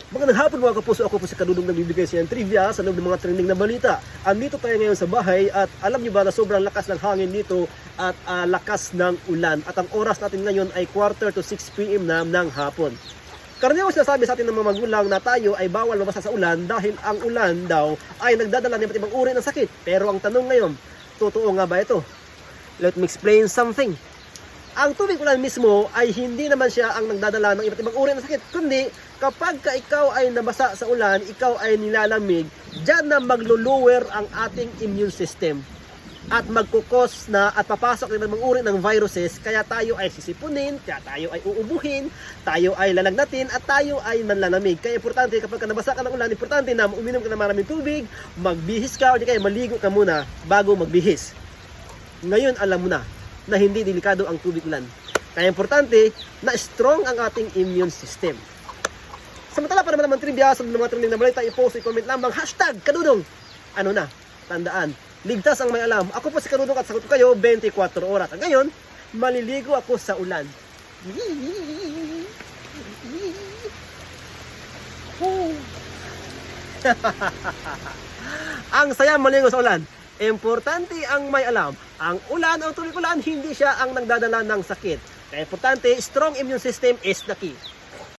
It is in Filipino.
Magandang hapon mga kapuso, ako po si Kadudong nagbibigay sa inyo ng trivia sa loob ng mga trending na balita. Andito tayo ngayon sa bahay at alam niyo ba na sobrang lakas ng hangin dito at lakas ng ulan. At ang oras natin ngayon ay 5:45 p.m. na ng hapon. Karaniwang sinasabi sa atin ng mga magulang na tayo ay bawal mabasa sa ulan dahil ang ulan daw ay nagdadala ng iba't ibang uri ng sakit. Pero ang tanong ngayon, totoo nga ba ito? Let me explain something. Ang tubig ulan mismo ay hindi naman siya ang nagdadala ng iba't ibang uri ng sakit, kundi kapag ikaw ay nabasa sa ulan, ikaw ay nilalamig, diyan na maglo-lower ang ating immune system at magkukos na at papasok ng mga uri ng viruses, kaya tayo ay sisipunin, kaya tayo ay uubuhin, tayo ay lalagnatin at tayo ay manlalamig. Kaya importante kapag nabasa ka ng ulan, importante na uminom ka ng maraming tubig, magbihis ka o di kaya maligo ka muna bago magbihis. Ngayon alam mo na hindi delikado ang tubig ulan. Kaya importante na strong ang ating immune system. Samantala para naman trivia sa mga trending na balita, i-post, i-comment lamang #Kadudong. Ano na, tandaan, ligtas ang may alam. Ako po si Kadudong at sagot ko kayo 24 oras. At ngayon, maliligo ako sa ulan. Ang saya maligo sa ulan. Importante ang may alam. Ang ulan, ang tubig ulan, hindi siya ang nagdadala ng sakit. Kaya importante, strong immune system is the key.